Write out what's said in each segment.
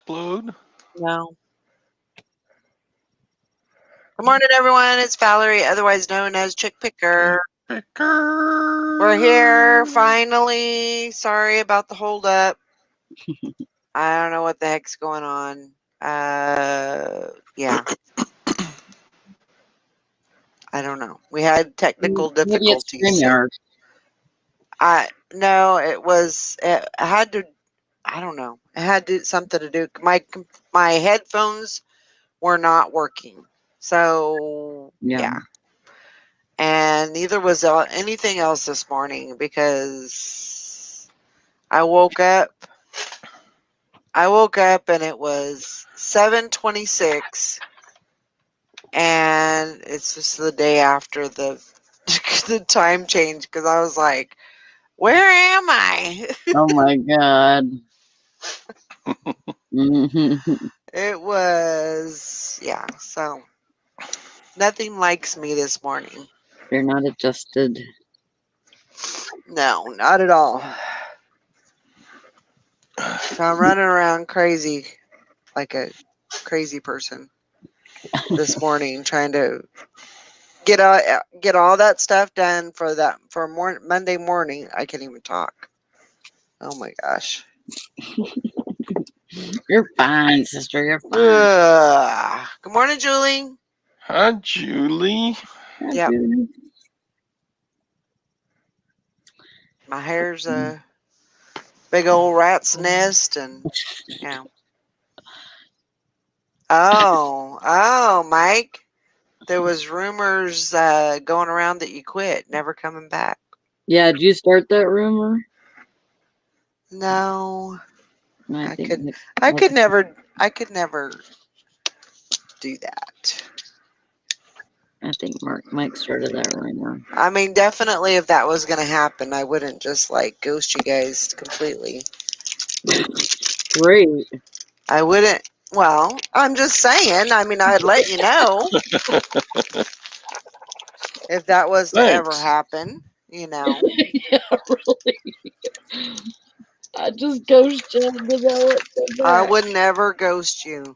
explode? No. Good morning, everyone. It's Valerie, otherwise known as Chick Picker. Picker. We're here finally. Sorry about the holdup. I don't know what the heck's going on. Yeah. I don't know. We had technical Maybe it's difficulties. StreamYard. No, it had to. I don't know. It had something to do. My headphones were not working. So yeah. And neither was anything else this morning because I woke up and it was 7:26, and it's just the day after the the time change because I was like, where am I? Oh my God. It was, yeah, so nothing likes me this morning. You're not adjusted. No, not at all. So I'm running around crazy like a crazy person this morning trying to get all that stuff done for Monday morning. I can't even talk. Oh my gosh. You're fine, sister. You're fine. Good morning, Julie. Hi, Julie. Yep. My hair's a big old rat's nest, and yeah. Oh, Mike. There was rumors going around that you quit, never coming back. Yeah, did you start that rumor? No, I could could never do that. I think Mike started that rumor. I mean, definitely, if that was going to happen, I wouldn't just like ghost you guys completely. Great. I wouldn't. Well, I'm just saying. I mean, I'd let you know if that was to ever happen. You know. Yeah, really. I just ghost you. I would never ghost you.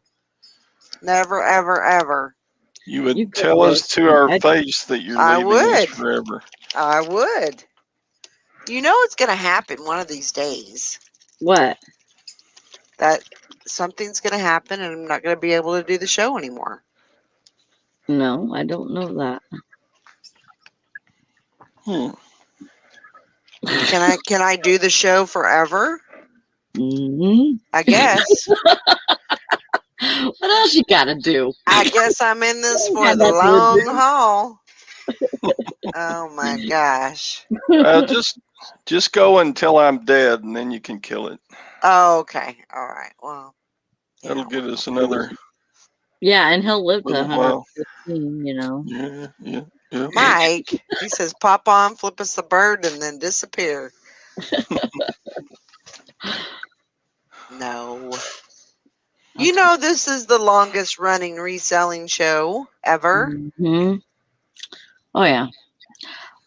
Never, ever, ever. You would tell us to our face that you're leaving us forever. I would. You know it's going to happen one of these days. What? That something's going to happen and I'm not going to be able to do the show anymore. No, I don't know that. Can I do the show forever? I guess. What else you got to do? I guess I'm in this for the long haul. Oh my gosh. Just go until I'm dead, and then you can kill it. Oh, okay. All right. Well, that'll get us another. Yeah, and he'll live to 115. You know. Yeah. Mike, he says, "Pop on, flip us the bird, and then disappear." No. You know, this is the longest running reselling show ever. Mm-hmm. Oh, yeah.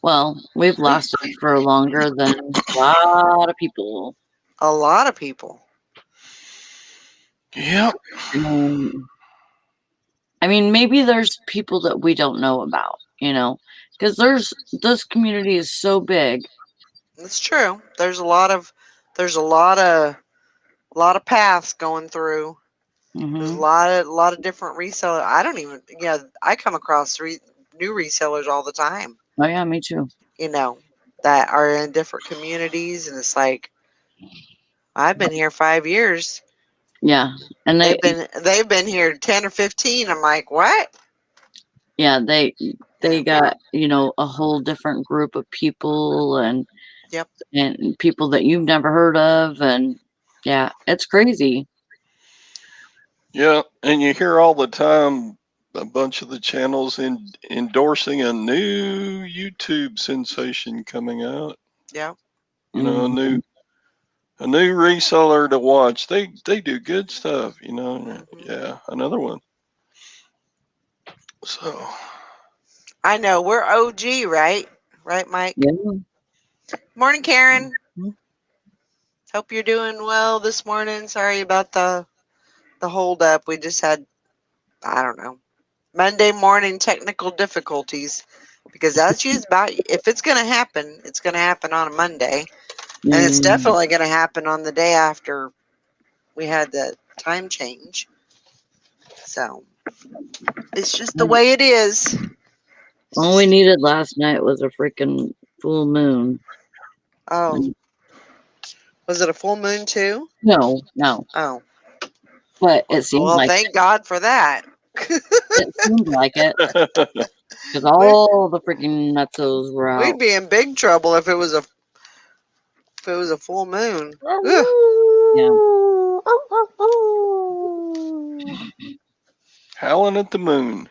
Well, we've lasted for longer than a lot of people. A lot of people. Yep. I mean, maybe there's people that we don't know about, you know, because this community is so big. It's true. There's a lot of paths going through. Mm-hmm. There's a lot of different resellers. I don't even, I come across new resellers all the time. Oh yeah, me too. You know, that are in different communities, and it's like, I've been here 5 years. Yeah, and they've been here 10 or 15. I'm like, what? Yeah, they got, you know, a whole different group of people, and and people that you've never heard of, and yeah, it's crazy. Yeah, and you hear all the time a bunch of the channels endorsing a new YouTube sensation coming out. Yeah. You know, a new reseller to watch. They do good stuff, you know. Yeah, another one. So I know we're OG, right? Right, Mike? Yeah. Morning, Karen. Hope you're doing well this morning. Sorry about the the hold up. We just had, I don't know, Monday morning technical difficulties, because that's just about, if it's going to happen, it's going to happen on a Monday. And it's definitely going to happen on the day after we had the time change. So it's just the way it is. All we needed last night was a freaking full moon. Oh. Was it a full moon too? No. Oh. But it seemed like thank God for that. it seemed like it. Because all the freaking nutsos were out. We'd be in big trouble if it was a full moon. Yeah. Howling at the moon.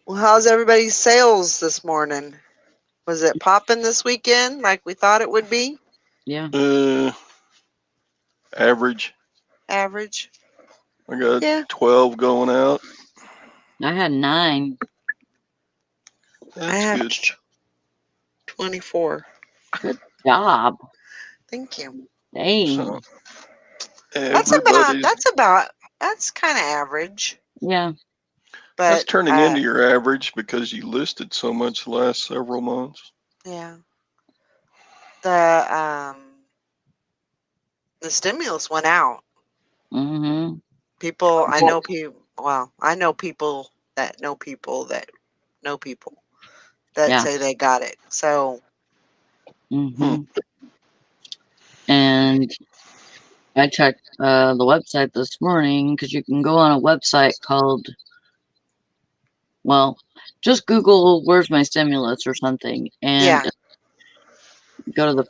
Well, how's everybody's sales this morning? Was it popping this weekend like we thought it would be? Yeah. Average. Average. I got 12 going out. I had 9. That's good. 24. Good job. Thank you. Dang. So, That's kind of average. Yeah. But that's turning into your average because you listed so much the last several months. Yeah. The stimulus went out. Mm-hmm. People, I know people. Well, I know people that know people that know people that say they got it. So. Mm-hmm. And I checked the website this morning because you can go on a website called, well, just Google "Where's my stimulus" or something, and go to the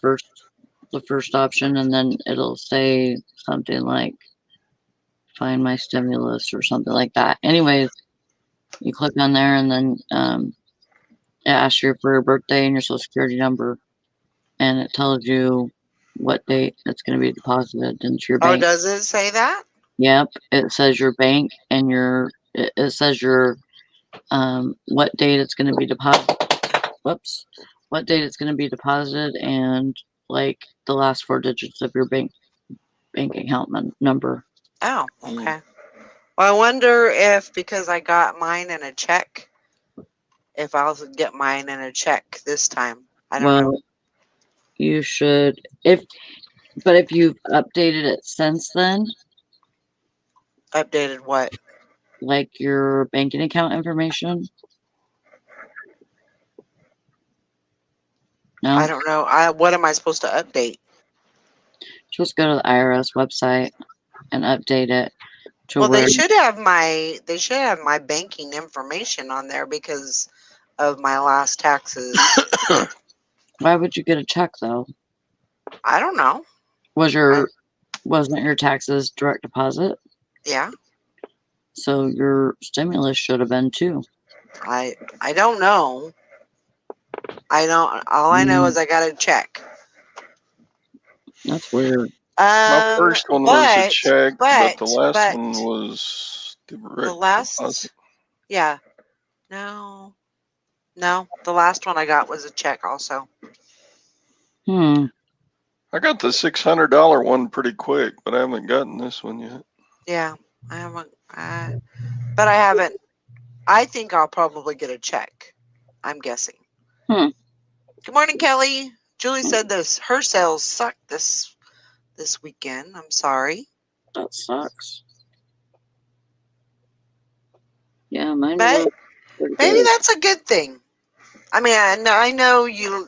first option, and then it'll say something like "Find my stimulus" or something like that. Anyways, you click on there, and then it asks you for your birthday and your social security number, and it tells you what date it's going to be deposited into your bank. Oh, does it say that? Yep, it says your bank and it says your what date it's going to be deposited. Whoops, what date it's going to be deposited, and like the last 4 digits of your bank account number. Oh, okay. Well, I wonder if, because I got mine in a check, if I'll get mine in a check this time. I don't know. You should, but if you've updated it since then. Updated what? Like your banking account information. No? I don't know. What am I supposed to update? Just go to the IRS website and update it to well, where they should have my banking information on there because of my last taxes. Why would you get a check though? I don't know. Wasn't your taxes direct deposit? Yeah. So your stimulus should have been too. I don't know. All I know is I got a check. That's weird. My first one was a check, but the last one was the last deposit. Yeah. No, the last one I got was a check also. I got the $600 one pretty quick, but I haven't gotten this one yet. Yeah, I haven't. But I haven't. I think I'll probably get a check. I'm guessing. Good morning, Kelly. Julie said her sales sucked this weekend. I'm sorry. That sucks. Yeah, mine. But maybe that's a good thing. I mean, I know you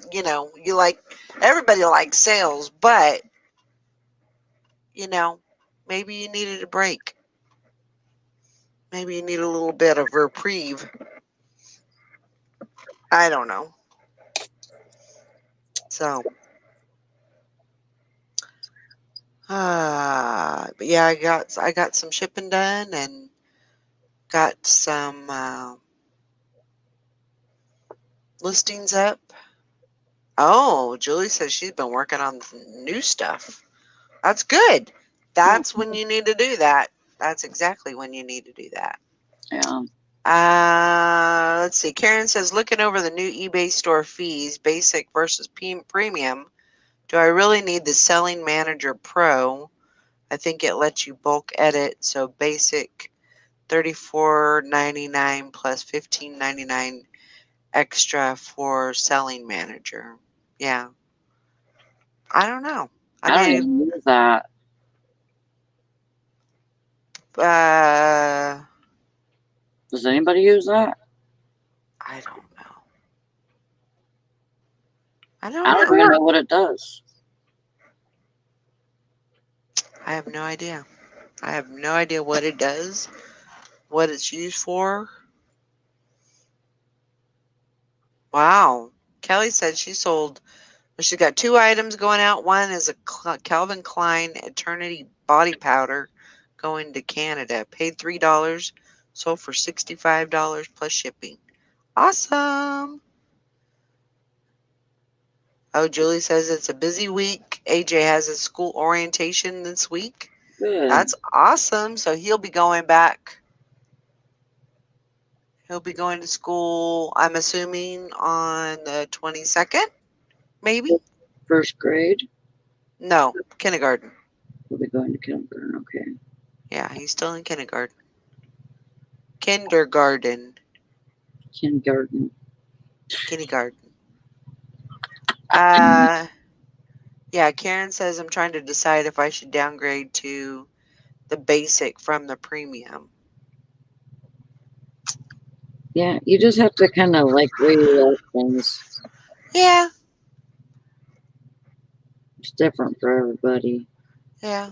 like, everybody likes sales, but maybe you needed a break. Maybe you need a little bit of reprieve. I don't know. So, but yeah, I got some shipping done and got some listings up. Oh, Julie says she's been working on new stuff. That's good. That's when you need to do that. That's exactly when you need to do that. Yeah. Let's see. Karen says, looking over the new eBay store fees, basic versus premium, do I really need the Selling Manager Pro? I think it lets you bulk edit. So basic $34.99 plus $15.99 extra for selling manager. Yeah. I don't know. I don't even use that. Does anybody use that? I don't know. I don't even know what it does. I have no idea. I have no idea what it does, what it's used for. Wow. Kelly said she sold, she's got 2 items going out. One is a Calvin Klein Eternity Body Powder going to Canada. Paid $3, sold for $65 plus shipping. Awesome. Oh, Julie says it's a busy week. AJ has a school orientation this week. Good. That's awesome. So he'll be going back. He'll be going to school, I'm assuming, on the 22nd, maybe? First grade? No, kindergarten. We'll be going to kindergarten, okay. Yeah, he's still in kindergarten. Kindergarten. Kindergarten. Yeah, Karen says I'm trying to decide if I should downgrade to the basic from the premium. Yeah, you just have to kind of like weigh up things. Yeah. It's different for everybody. Yeah.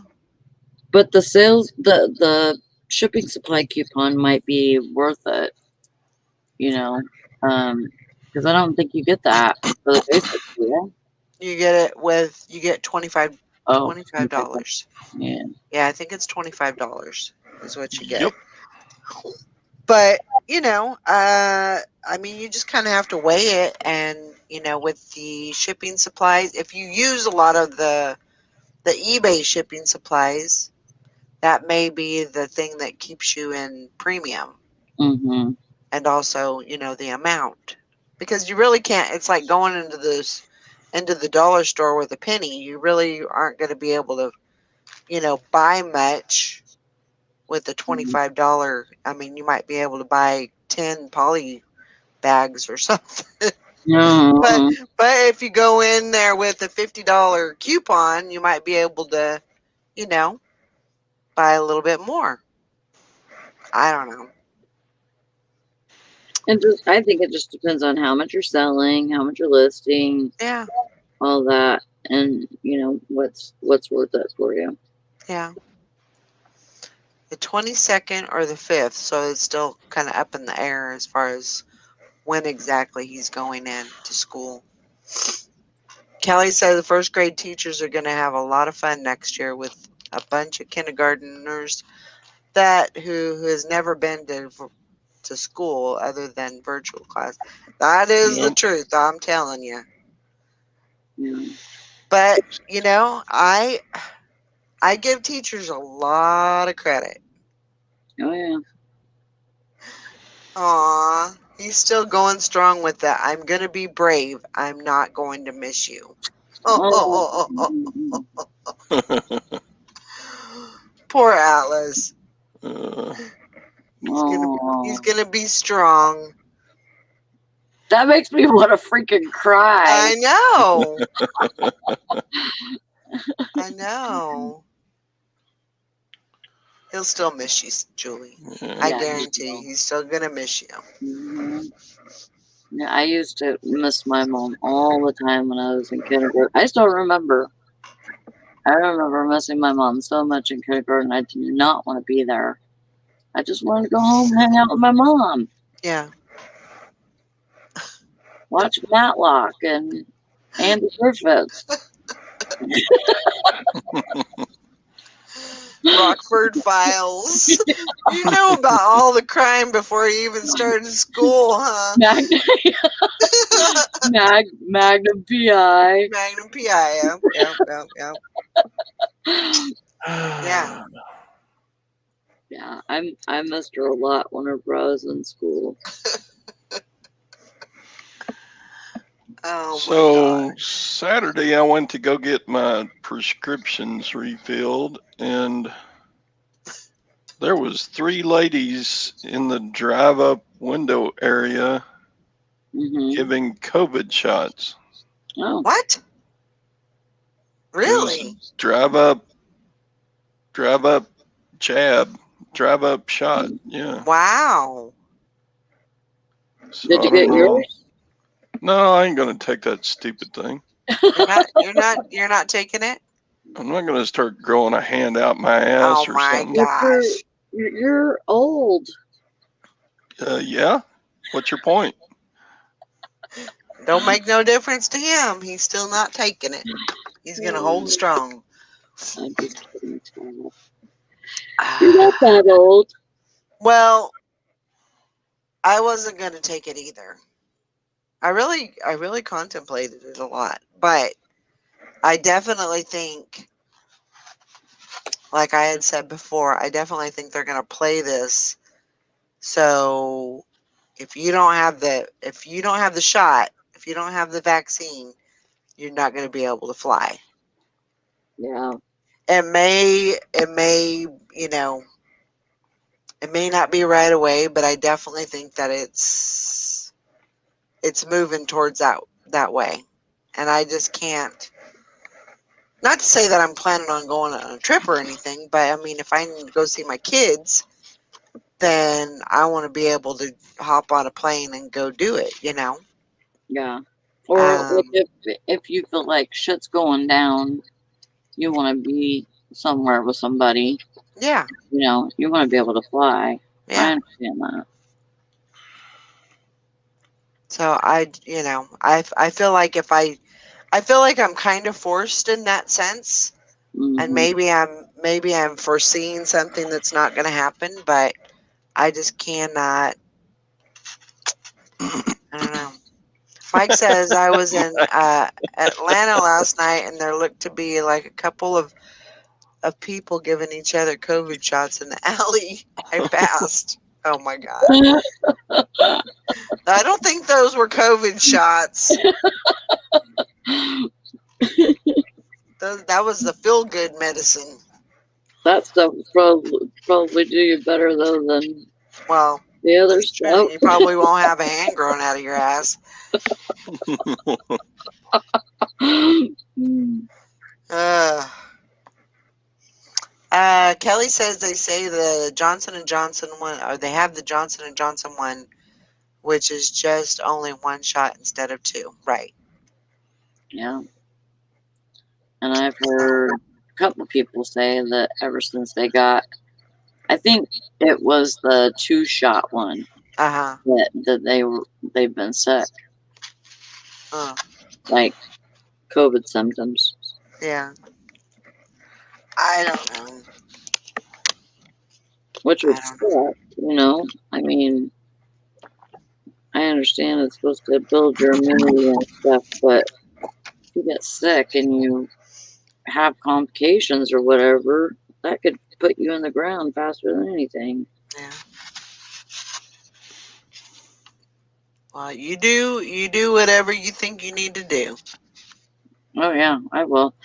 But the shipping supply coupon might be worth it, because I don't think you get that for the basic. Yeah. You get it with $25. Yeah. Yeah, I think it's $25 is what you get. Yep. But I mean, you just kind of have to weigh it, and with the shipping supplies, if you use a lot of the eBay shipping supplies, that may be the thing that keeps you in premium. Mm-hmm. And also, the amount, because you really can't. It's like going into the dollar store with a penny. You really aren't going to be able to, buy much with the $25. I mean, you might be able to buy 10 poly bags or something. Mm-hmm. But if you go in there with a $50 coupon, you might be able to, buy a little bit more. I don't know. And I think it just depends on how much you're selling, how much you're listing, Yeah. all that, and what's worth it for you. Yeah. The 22nd or the 5th, so it's still kind of up in the air as far as when exactly he's going in to school. Kelly said the first grade teachers are going to have a lot of fun next year with a bunch of kindergartners who has never been to school other than virtual class. That is the truth, I'm telling you. Yeah. But I give teachers a lot of credit. Oh yeah. Aw, he's still going strong with that. I'm gonna be brave. I'm not going to miss you. Oh. Poor Atlas. He's gonna be strong. That makes me want to freaking cry. I know. I know. He'll still miss you, Julie. I guarantee you, he's still gonna miss you. Mm-hmm. Yeah, I used to miss my mom all the time when I was in kindergarten. I still remember. I remember missing my mom so much in kindergarten. I did not want to be there. I just wanted to go home and hang out with my mom. Yeah. Watch Matlock and Andy Griffith. Rockford Files. You know about all the crime before you even started school, huh? Magnum PI. Magnum PI. Yep. Yeah. Yeah, I missed her a lot whenever I was in school. Oh So my gosh. Saturday I went to go get my prescriptions refilled, and there was 3 ladies in the drive-up window area giving COVID shots. Oh, What? It was Really? drive-up jab, drive-up shot. Yeah. Wow. So did I you get don't know. yours? No, I ain't gonna take that stupid thing. You're not taking it? I'm not gonna start growing a hand out my Oh ass or my something. gosh. You're old. Yeah. What's your point? Don't make no difference to him. He's still not taking it. He's gonna hold strong. I'm just kidding, Tyler. You're not that old. Well, I wasn't gonna take it either. I really contemplated it a lot, but I definitely think, like I had said before, I definitely think they're gonna play this. So if you don't have the shot, if you don't have the vaccine, you're not gonna be able to fly. Yeah. It may, it may not be right away, but I definitely think that it's moving towards that way. And I just can't, not to say that I'm planning on going on a trip or anything, but I mean, if I need to go see my kids, then I want to be able to hop on a plane and go do it, Yeah. Or like Um, if you feel like shit's going down, you want to be somewhere with somebody. yeah, You want to be able to fly. I yeah. understand that. So I feel like I feel like I'm kind of forced in that sense, and Hmm. maybe I'm foreseeing something that's not going to happen, but I just cannot. I don't know. Mike says I was in Atlanta last night, and there looked to be like a couple of people giving each other COVID shots in the alley I passed. Oh my god! I don't think those were COVID shots. That was the feel good medicine. That stuff will probably do you better though than Well, the other that's true. stuff. You probably won't have a hand growing out of your ass. Uh, Kelly says they say the Johnson and Johnson one, or they have the Johnson and Johnson one, which is just only one shot instead of 2. Right. Yeah. And I've heard a couple people say that ever since they got, I think it was the 2-shot one Uh that they've been sick, huh. like COVID symptoms. Yeah. I don't know. Which would I don't know. suck. I mean, I understand it's supposed to build your immunity and stuff, but if you get sick and you have complications or whatever, that could put you in the ground faster than anything. Yeah. Well, you do whatever you think you need to do. Oh yeah, I will.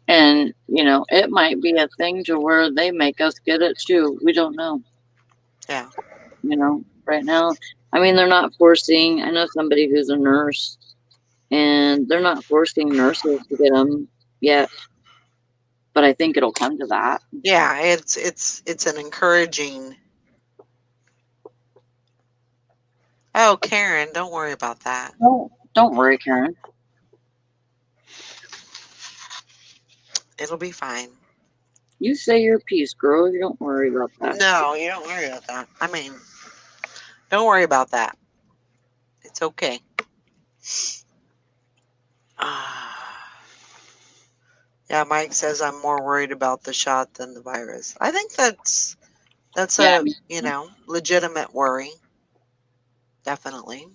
And it might be a thing to where they make us get it too. We don't know. Yeah. Right now, I mean, they're not forcing. I know somebody who's a nurse, and they're not forcing nurses to get them yet. But I think it'll come to that. Yeah, it's an encouraging. Oh, Karen, don't worry about that. Don't worry, Karen. It'll be fine. You say your piece, girl. You don't worry about that. No, you don't worry about that. I mean, don't worry about that. It's okay. Yeah, Mike says I'm more worried about the shot than the virus. I think that's Yeah, a legitimate worry. Definitely.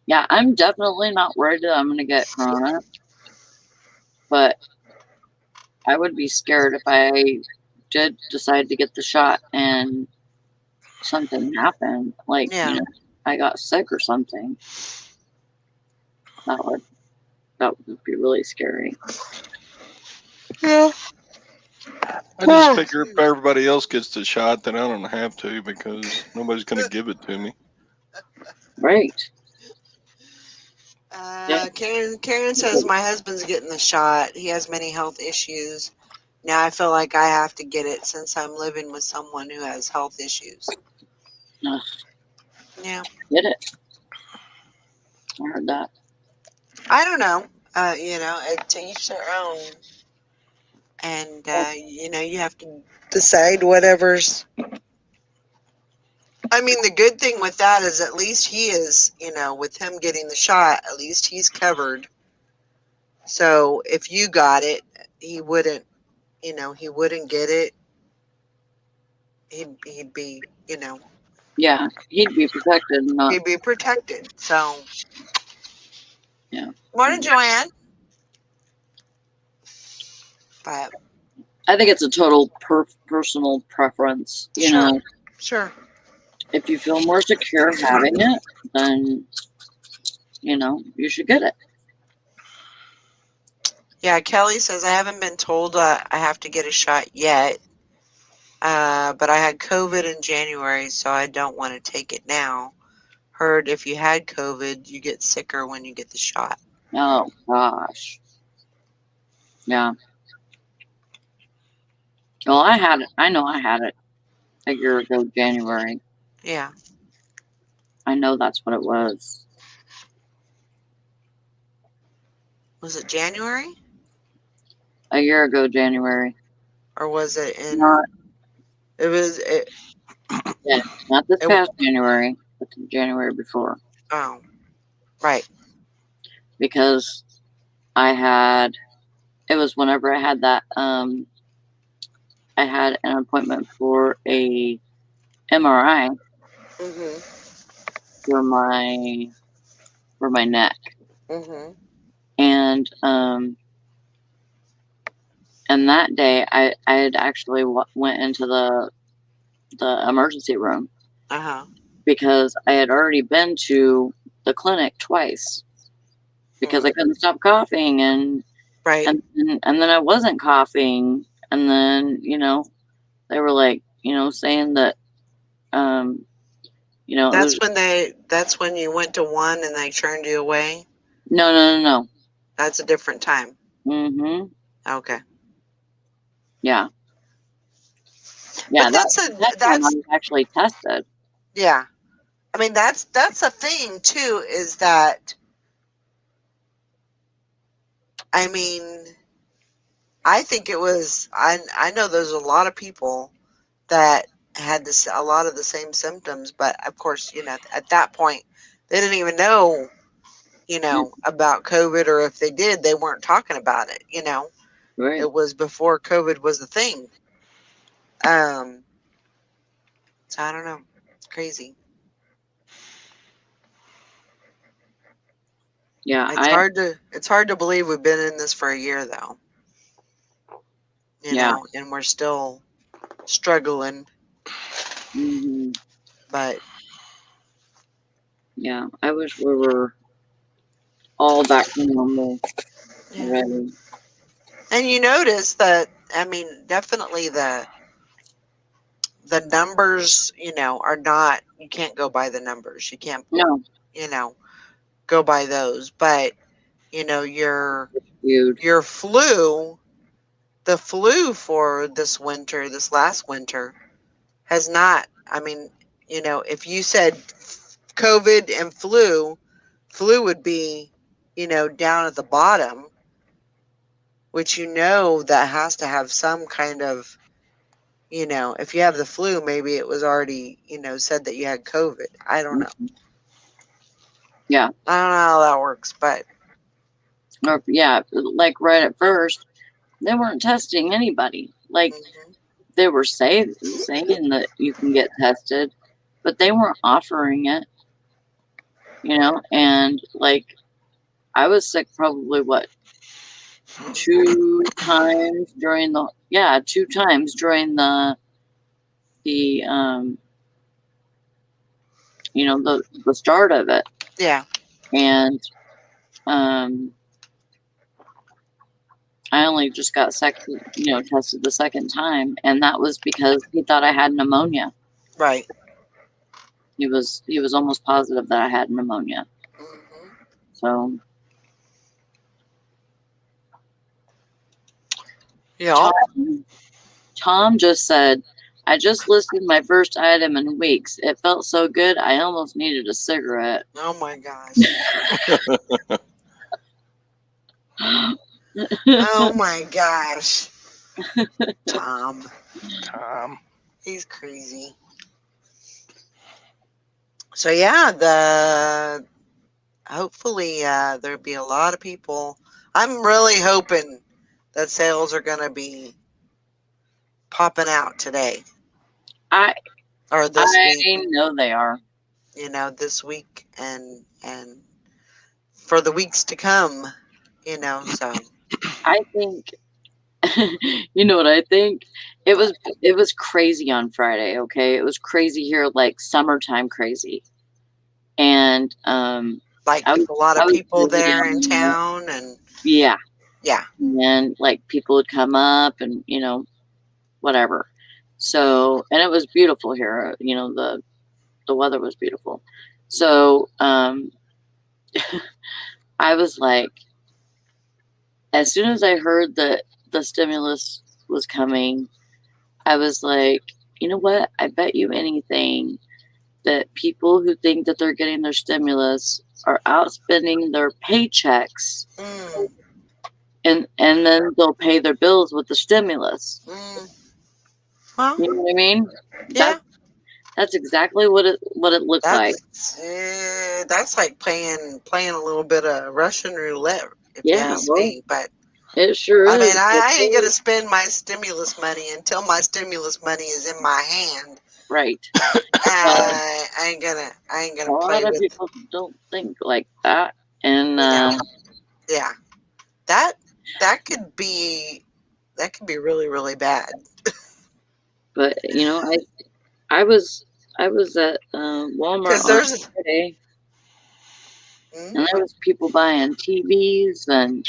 yeah. I'm definitely not worried that I'm going to get corona, but I would be scared if I did decide to get the shot and something happened, like Yeah. I got sick or something. That would That would be really scary. Yeah. I just figure if everybody else gets the shot, then I don't have to because nobody's going to give it to me. Right. Karen says my husband's getting the shot. He has many health issues. Now I feel like I have to get it since I'm living with someone who has health issues. Ugh. Yeah. Get it. I heard that. I don't know. To each their own. And, you have to decide whatever's. I mean, the good thing with that is at least he is, with him getting the shot, at least he's covered. So if you got it, he wouldn't get it. He'd be, Yeah, he'd be protected, not. he'd be protected. So. Yeah. Morning, Joanne. But I think it's a total personal preference. You know. Sure. If you feel more secure having it, then you should get it. Yeah, Kelly says I haven't been told I have to get a shot yet. But I had COVID in January, so I don't want to take it now. Heard if you had COVID, you get sicker when you get the shot. Oh, gosh. Yeah. Well, I had it. I know I had it a year ago, January. Yeah. I know that's what it was. Was it January? A year ago, January. Or was it in... It was... Yeah, not this past January, but the January before. Oh, right. Because I had... It was whenever I had that... I had an appointment for a MRI for my neck. And that day I had actually went into the emergency room because I had already been to the clinic twice because I couldn't stop coughing and then I wasn't coughing, and then they were like saying that that's when you went to one and they turned you away. No. That's a different time. Okay. Yeah. That's time I was actually tested. Yeah. I mean, that's a thing too, is that, I mean, I think it was, I know there's a lot of people that had a lot of the same symptoms, but of course, at that point, they didn't even know, about COVID, or if they did, they weren't talking about it, Right. It was before COVID was the thing. So I don't know. It's crazy. Yeah. It's hard to believe we've been in this for a year though. You know, and we're still struggling. But yeah, I wish we were all back to normal already. And you notice that, I mean, definitely the numbers, are not, you can't go by the numbers. You can't, go by those. But, your flu, the flu for this last winter has not, I mean, if you said COVID and flu would be, down at the bottom, which that has to have some kind of, if you have the flu, maybe it was already, said that you had COVID. I don't know. Yeah. I don't know how that works, but. Like right at first, they weren't testing anybody. Like they were saying that you can get tested, but they weren't offering it. And like I was sick probably two times during the the start of it. Yeah. And I only just got tested the second time, and that was because he thought I had pneumonia. Right. He was almost positive that I had pneumonia. Mm-hmm. So Yeah. Tom just said, I just listed my first item in weeks. It felt so good, I almost needed a cigarette. Oh my gosh. Oh my gosh. Tom. He's crazy. So yeah, hopefully there'll be a lot of people. I'm really hoping that sales are going to be popping out today. Or this week. I know they are. This week and for the weeks to come, so. I think, you know what I think? It was crazy on Friday, okay? It was crazy here, like summertime crazy. And like a lot of people there in town, and yeah. Yeah. And like people would come up and, whatever. So, and it was beautiful here. The weather was beautiful. So, I was like, as soon as I heard that the stimulus was coming, I was like, you know what? I bet you anything that people who think that they're getting their stimulus are outspending their paychecks. And then they'll pay their bills with the stimulus. Well, you know what I mean? Yeah. That's exactly what it looked like. That's like playing a little bit of Russian roulette, if you ask me. But it sure is. I mean, I ain't gonna spend my stimulus money until my stimulus money is in my hand. Right. I ain't gonna play with. A lot of people don't think like that, and yeah, that could be really, really bad. But I was at Walmart on Friday, and there was people buying TVs and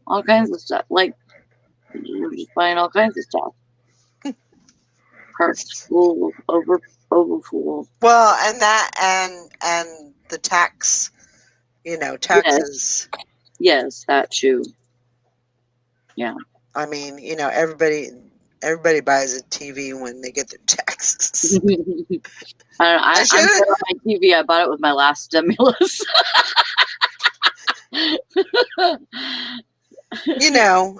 all kinds of stuff. Like, we're just buying all kinds of stuff. Carts full, over full. Well, and that and the taxes. Yes, that too. Yeah. I mean, everybody buys a TV when they get their taxes. I bought my TV. I bought it with my last stimulus.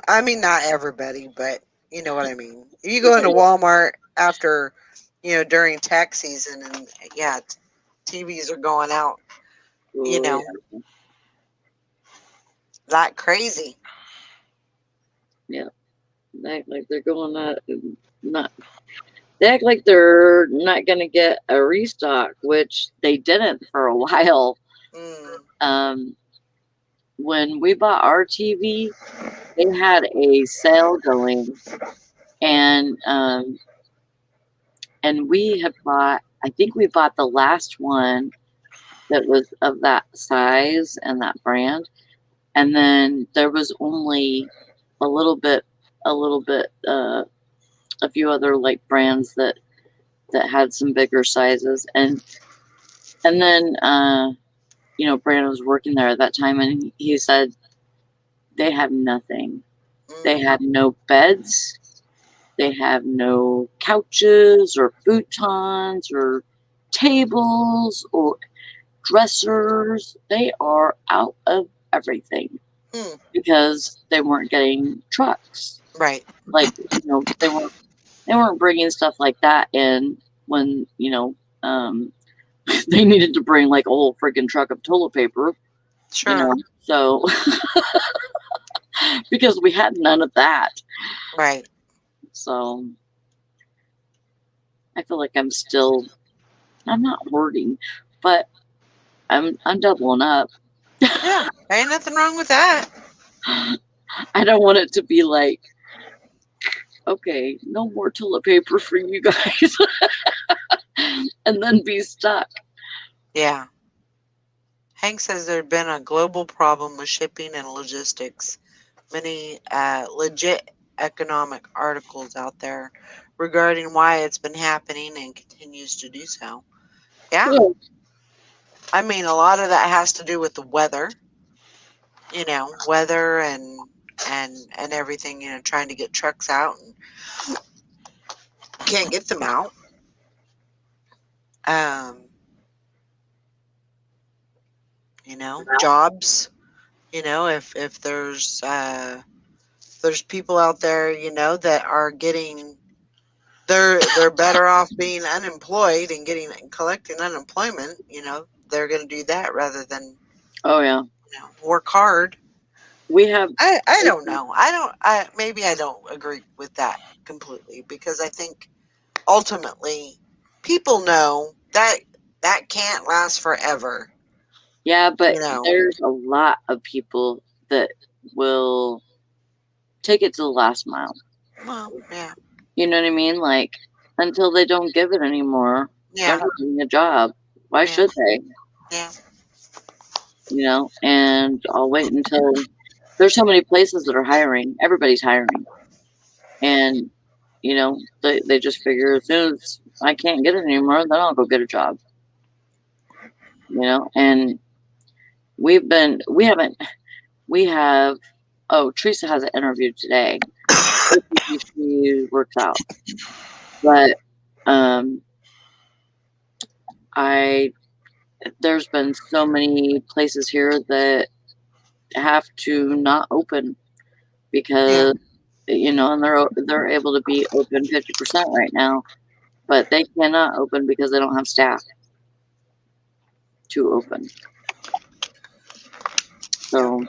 I mean, not everybody, but you know what I mean. If you go into Walmart after, during tax season, and yeah, TVs are going out, like crazy. Yeah, they act like they're going They act like they're not going to get a restock, which they didn't for a while. When we bought our TV, they had a sale going, and we had bought. I think we bought the last one that was of that size and that brand, and then there was only a few other like brands that had some bigger sizes, and then Brandon was working there at that time, and he said they have nothing. They have no beds, they have no couches or futons or tables or dressers. They are out of everything because they weren't getting trucks. Right. Like, they weren't bringing stuff like that in when, they needed to bring like a whole freaking truck of toilet paper. Sure. So because we had none of that. Right. So I feel like I'm not hoarding, but I'm doubling up. Yeah, ain't nothing wrong with that. I don't want it to be like, okay, no more toilet paper for you guys. And then be stuck. Yeah. Hank says there's been a global problem with shipping and logistics. many legit economic articles out there regarding why it's been happening and continues to do so. Yeah. I mean, a lot of that has to do with the weather, weather and everything, trying to get trucks out and can't get them out. Jobs, if there's people out there, that are getting, they're better off being unemployed and collecting unemployment, they're going to do that rather than work hard. We have I don't know. Maybe I don't agree with that completely, because I think ultimately people know that can't last forever. Yeah, but there's a lot of people that will take it to the last mile. Well, yeah. You know what I mean? Like, until they don't give it anymore, they're not doing a job. Why should they? Yeah. And I'll wait until there's so many places that are hiring. Everybody's hiring. And, they just figure as soon as I can't get it anymore, then I'll go get a job. And Teresa has an interview today. She works out. But there's been so many places here that have to not open because and they're able to be open 50% right now, but they cannot open because they don't have staff to open. So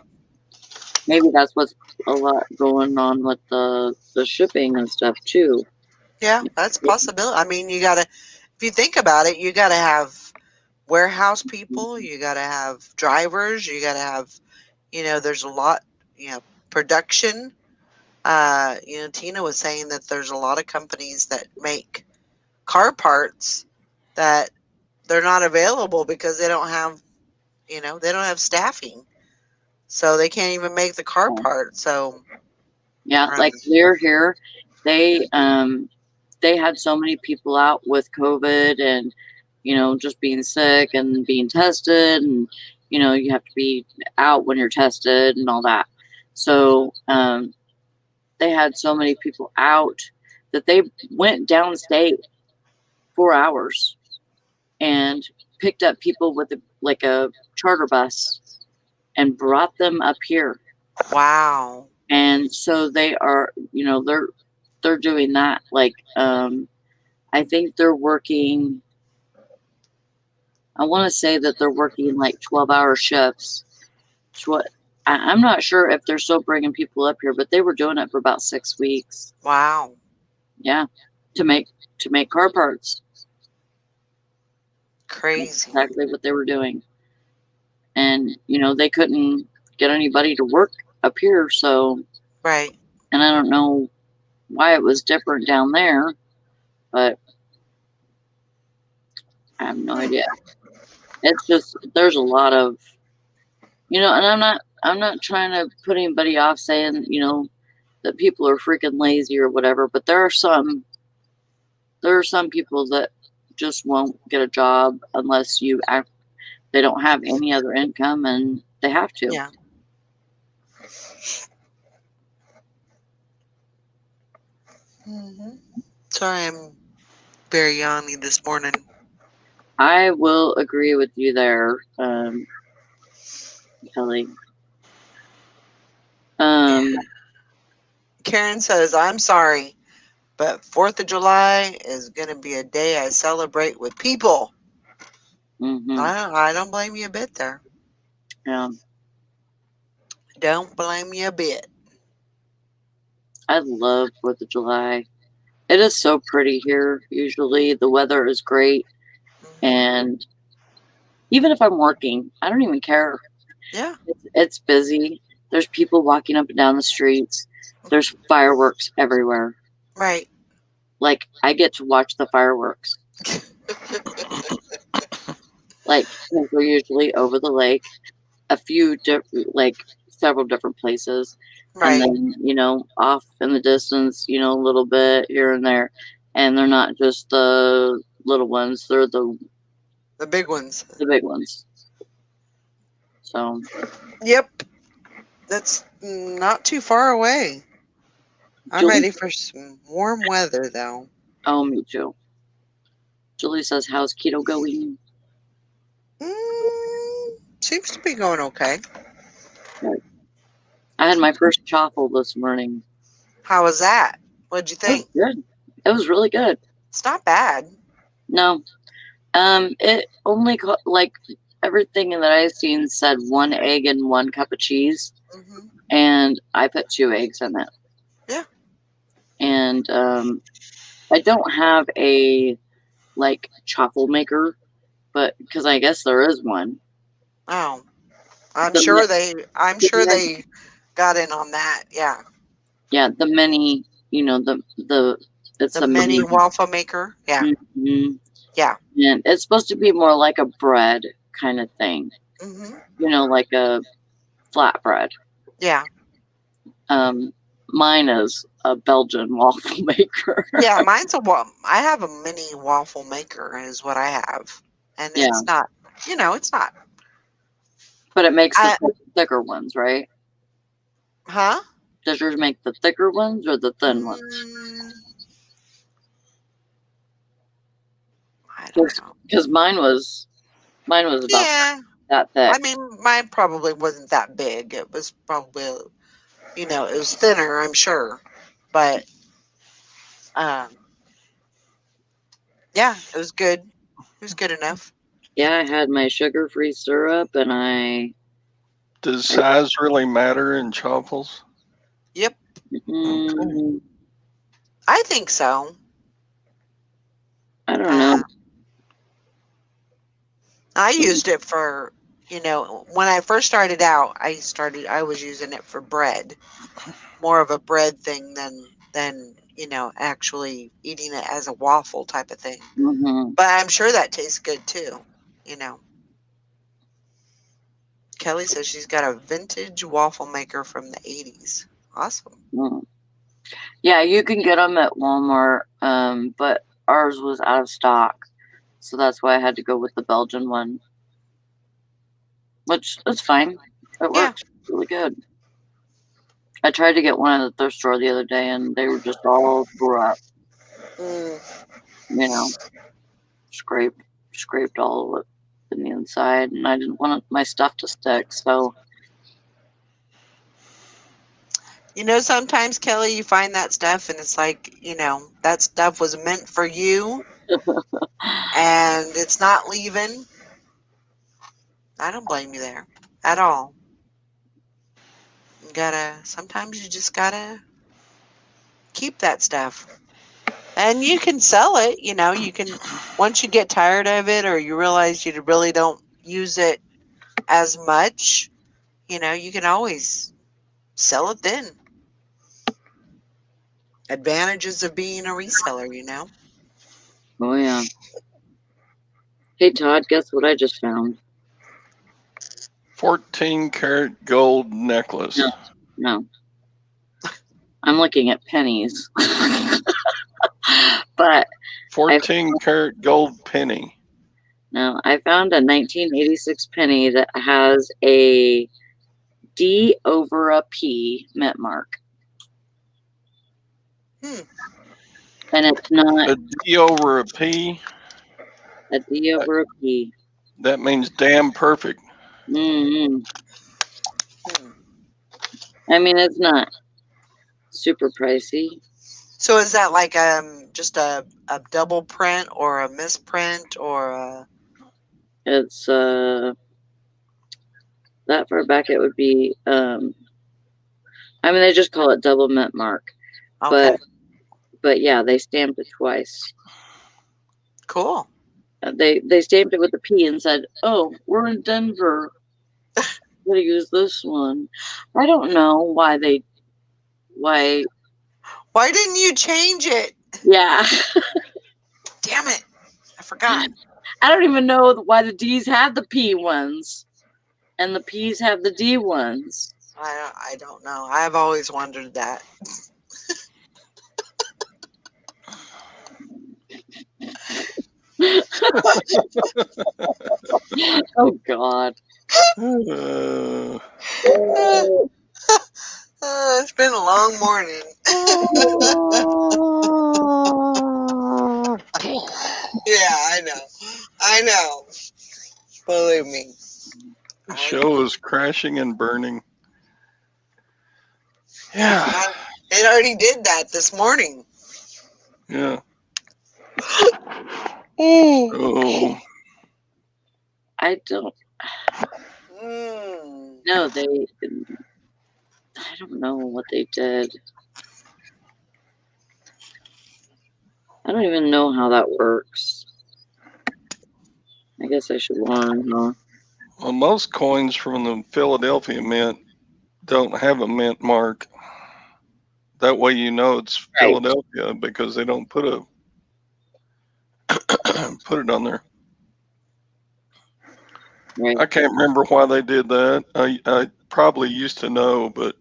maybe that's what's a lot going on with the shipping and stuff too. Yeah, that's a possibility. I mean, if you think about it, you got to have warehouse people, you got to have drivers, you got to have, there's a lot, production. Tina was saying that there's a lot of companies that make car parts that they're not available because they don't have, they don't have staffing. So they can't even make the car part. So yeah, like Lear here, they had so many people out with COVID and just being sick and being tested, and you have to be out when you're tested and all that. So they had so many people out that they went downstate 4 hours and picked up people with a charter bus and brought them up here. Wow. And so they are, they're doing that. Like, I think they're working, I want to say that they're working like 12-hour shifts. I'm not sure if they're still bringing people up here, but they were doing it for about 6 weeks. Wow. Yeah. To make car parts. Crazy. That's exactly what they were doing. And, they couldn't get anybody to work up here. So, right. And I don't know why it was different down there, but I have no idea. It's just, there's a lot of, and I'm not trying to put anybody off saying, that people are freaking lazy or whatever, but there are some people that just won't get a job unless they don't have any other income and they have to. Yeah. Mm-hmm. Sorry, I'm very yawny this morning. I will agree with you there, Kelly. Karen says, I'm sorry, but 4th of July is going to be a day I celebrate with people. Mm-hmm. I don't blame you a bit there. Yeah. Don't blame you a bit. I love 4th of July. It is so pretty here. Usually the weather is great. Mm-hmm. And even if I'm working, I don't even care. Yeah. It's busy. There's people walking up and down the streets. There's fireworks everywhere. Right. Like, I get to watch the fireworks. Like, we're usually over the lake, several different places. Right. And then, off in the distance, a little bit here and there. And they're not just the little ones, they're the big ones. The big ones. So. Yep. That's not too far away. I'm ready for some warm weather, though. Oh, me too. Julie says, how's keto going? Seems to be going okay. Good. I had my first chaffle this morning. How was that? What'd you think? It was good. It was really good. It's not bad. No. It only, everything that I've seen said 1 egg and 1 cup of cheese. Mm-hmm. And I put 2 eggs in it. Yeah. And I don't have a, chaffle maker, but because I guess there is one. Oh. I'm sure they got in on that. Yeah. Yeah, the mini, it's the mini waffle maker. Yeah. Mm-hmm. Yeah. And it's supposed to be more like a bread kind of thing. Mm-hmm. Like a flatbread. Yeah. Mine is a Belgian waffle maker. Yeah, mine's I have a mini waffle maker is what I have. And it's not, it's not. But it makes the thicker ones, right? Huh? Does yours make the thicker ones or the thin ones? I don't know. Because mine was about that thick. I mean, mine probably wasn't that big. It was probably, it was thinner, I'm sure. But, yeah, it was good. It was good enough. Yeah, I had my sugar-free syrup, and Does size really matter in chaffles? Yep. Mm, I think so. I don't know. I used it for, when I first started out, I was using it for bread, more of a bread thing than actually eating it as a waffle type of thing. Mm-hmm. But I'm sure that tastes good too. Kelly says she's got a vintage waffle maker from the 80s. Awesome. Yeah, you can get them at Walmart, but ours was out of stock. So that's why I had to go with the Belgian one. Which is fine. It works really good. I tried to get one at the thrift store the other day, and they were just all tore up. Scraped all of it in the inside, and I didn't want my stuff to stick, so. Sometimes, Kelly, you find that stuff, and it's like, that stuff was meant for you, and it's not leaving. I don't blame you there at all. Sometimes you just gotta keep that stuff. And you can sell it, you can, once you get tired of it or you realize you really don't use it as much, you can always sell it then. Advantages of being a reseller, Oh, yeah. Hey, Todd, guess what I just found? 14-karat gold necklace. No. I'm looking at pennies. But 14-karat gold penny. No, I found a 1986 penny that has a D over a P mint mark. And it's not a D over a P. A D over a P. That means damn perfect. Mm-hmm. I mean, it's not super pricey. So is that like just a double print or a misprint or a? It's that far back it would be I mean they just call it double mint mark. Okay. But yeah, they stamped it twice. Cool. They stamped it with a P and said, "Oh, we're in Denver. We're gonna use this one." I don't know why Why didn't you change it? Yeah. Damn it. I forgot. I don't even know why the D's have the P ones and the P's have the D ones. I don't know. I've always wondered that. Oh God. It's been a long morning. Yeah, I know. I know. Believe me. The show is crashing and burning. Yeah. It already did that this morning. Yeah. Oh. I don't. No, they. I don't know what they did. I don't even know how that works. I guess I should learn, huh? Well, most coins from the Philadelphia Mint don't have a mint mark. That way you know it's Right. Philadelphia because they don't put it on there. Right. I can't remember why they did that. I probably used to know, but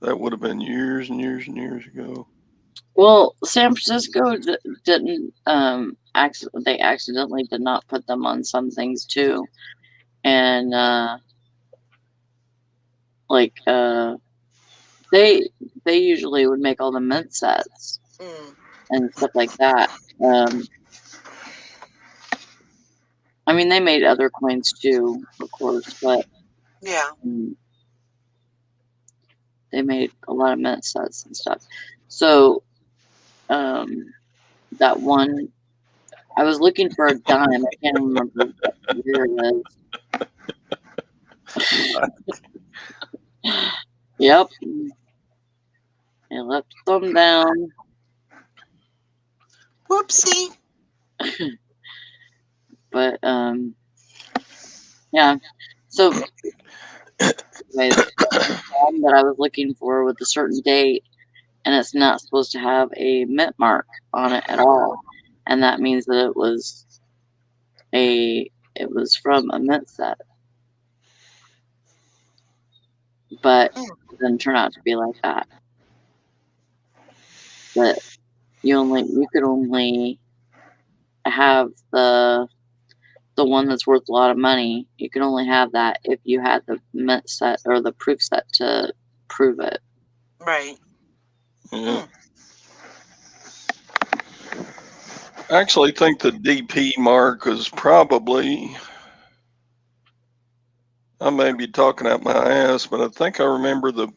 that would have been years and years and years ago. Well, San Francisco didn't. They accidentally did not put them on some things too, and they usually would make all the mint sets and stuff like that. I mean, they made other coins too, of course, but yeah, they made a lot of mint sets and stuff. So, that one, I was looking for a dime. I can't remember where it is. Yep. I left the thumb down. Whoopsie. But yeah. So anyways, the one that I was looking for with a certain date, and it's not supposed to have a mint mark on it at all. And that means that it was from a mint set. But it didn't turn out to be like that. But you could only have the one that's worth a lot of money. You can only have that if you had the mint set or the proof set to prove it. Right. Yeah. I actually think the DP mark was probably, I may be talking out my ass, but I think I remember the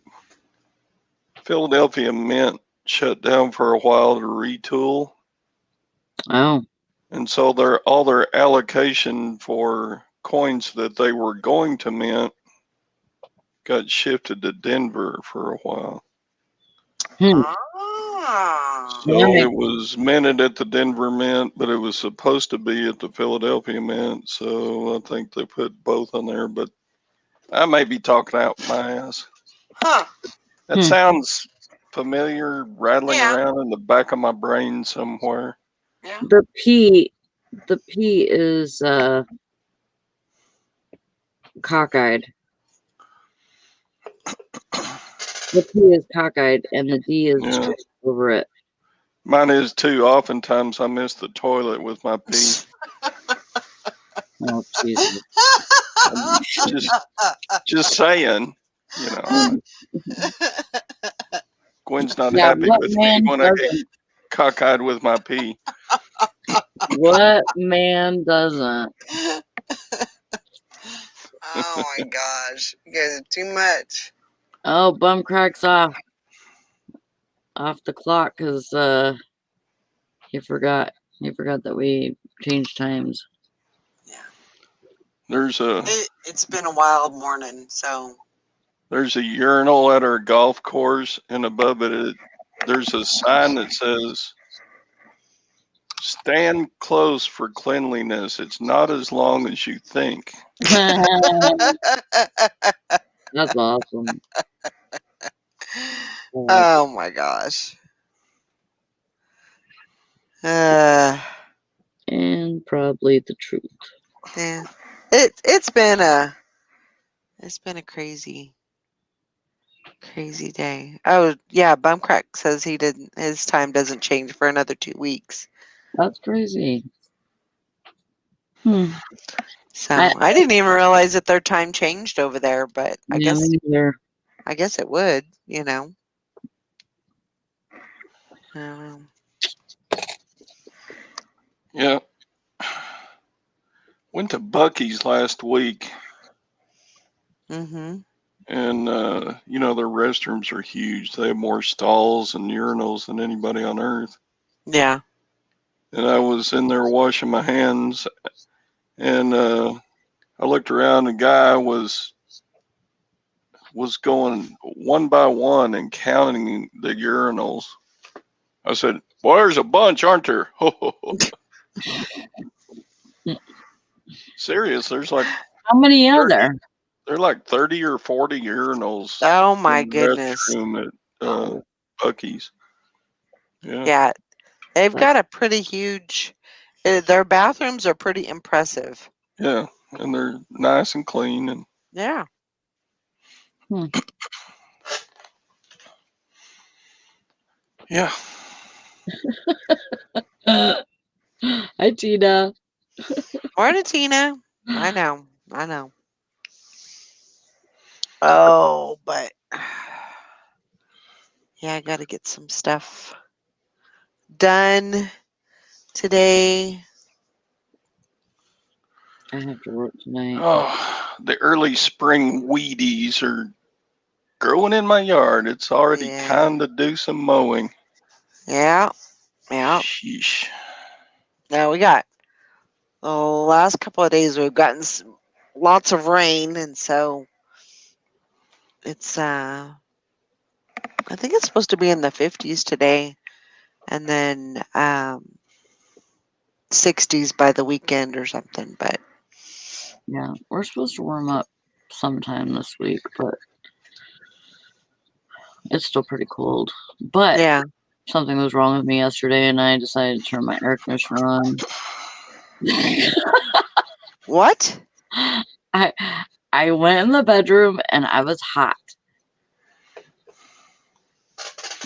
Philadelphia Mint shut down for a while to retool. Oh. And so all their allocation for coins that they were going to mint got shifted to Denver for a while. So it was minted at the Denver Mint, but it was supposed to be at the Philadelphia Mint. So I think they put both on there, but I may be talking out my ass. Huh. That sounds familiar, rattling around in the back of my brain somewhere. Yeah. The P is cockeyed. The P is cockeyed, and the D is straight over it. Mine is too. Oftentimes I miss the toilet with my pee. Oh, Jesus. Just saying, you know. Gwen's not happy with me when I get cockeyed with my pee. What man doesn't? Oh my gosh. You guys are too much. Oh, bum cracks off the clock because he forgot that we changed times. Yeah. It's been a wild morning, so there's a urinal at our golf course, and above it there's a sign that says, "Stand close for cleanliness. It's not as long as you think." That's awesome. Oh my gosh. And probably the truth. Yeah. It's been a crazy Crazy day. Oh, yeah. Bumcrack says his time doesn't change for another 2 weeks. That's crazy. So I didn't even realize that their time changed over there, but I Yeah, me neither. guess it would, you know. I don't know. Yeah. Went to Bucky's last week, Mm-hmm. and you know, their restrooms are huge. They have more stalls and urinals than anybody on earth. Yeah. And I was in there washing my hands, and I looked around. The guy was going one by one and counting the urinals. I said, "Well, there's a bunch, aren't there?" Serious. There's like How many are 30, there? there are like 30 or 40 urinals Oh my in the goodness. restroom at Bucky's. Yeah. Yeah. They've got a pretty huge. Their bathrooms are pretty impressive. Yeah. And they're nice and clean. And Yeah. yeah. Hi, Tina. Morning, Tina. I know. Oh, but yeah, I got to get some stuff done today. I have to work tonight. Oh, the early spring weedies are growing in my yard. It's already Yeah. time to do some mowing. Yeah. Sheesh. Now we got the last couple of days we've gotten lots of rain, and so it's I think it's supposed to be in the 50s today, and then 60s by the weekend or something. But Yeah, we're supposed to warm up sometime this week, but it's still pretty cold. But yeah. something was wrong with me yesterday, and I decided to turn my air conditioner on. What? I went in the bedroom and I was hot.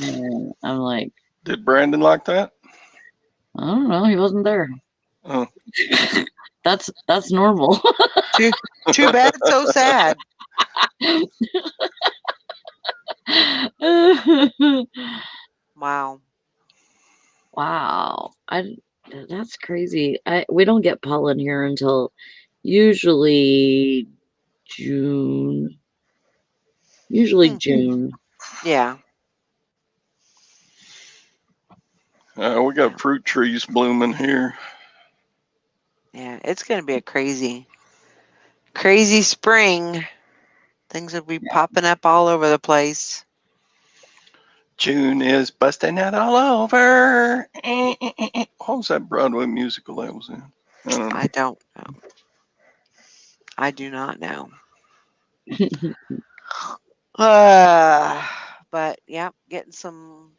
And I'm like, Did Brandon like that? I don't know, he wasn't there. Oh. That's normal. Too bad it's so sad. Wow. Wow. That's crazy. We don't get pollen here until usually June. Usually June. Yeah. We got fruit trees blooming here. Yeah, it's going to be a crazy spring. Things will be popping up all over the place. June is busting out all over. What was that Broadway musical that was in? I don't know. I do not know. But yeah, getting some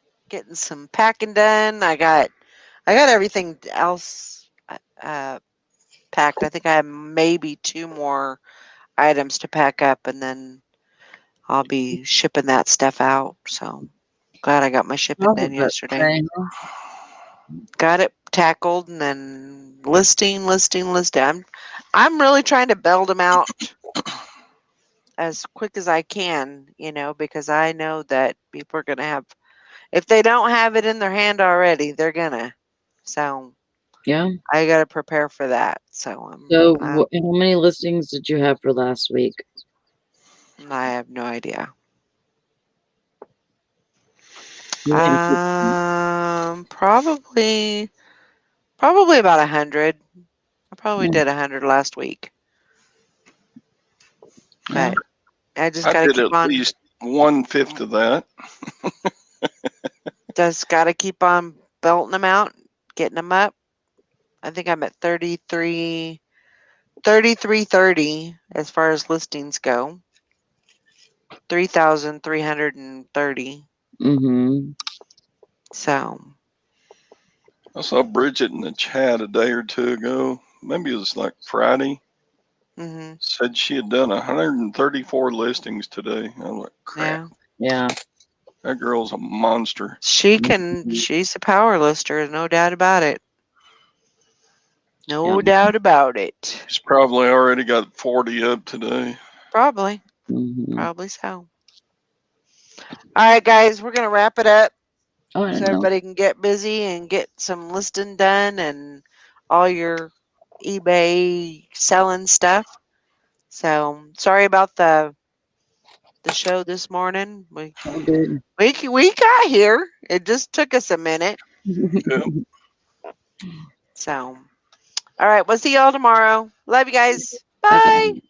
packing done. I got everything else packed. I think I have maybe 2 more items to pack up, and then I'll be shipping that stuff out. So glad I got my shipping done yesterday. Got it tackled, and then listing. I'm really trying to build them out as quick as I can, because I know that people are gonna have, if they don't have it in their hand already, they're gonna. So Yeah. I gotta prepare for that. So how many listings did you have for last week? I have no idea. Probably about 100. I probably did 100 last week. But I just gotta did keep at on. least 1/5 of that. Just gotta keep on belting them out, getting them up. I think I'm at 3330 as far as listings go. 3,330. Mm-hmm. So I saw Bridget in the chat a day or two ago. Maybe it was like Friday. mm-hmm. Said she had done 134 listings today. I'm like, crap. Yeah. Yeah. That girl's a monster. She's a power lister, no doubt about it. No doubt about it. She's probably already got 40 up today. Probably. Mm-hmm. Probably so. All right, guys, we're going to wrap it up so everybody can get busy and get some listing done and all your eBay selling stuff. So sorry about the show this morning. We got here. It just took us a minute. Yep. So, all right, we'll see y'all tomorrow. Love you guys. Bye. Okay.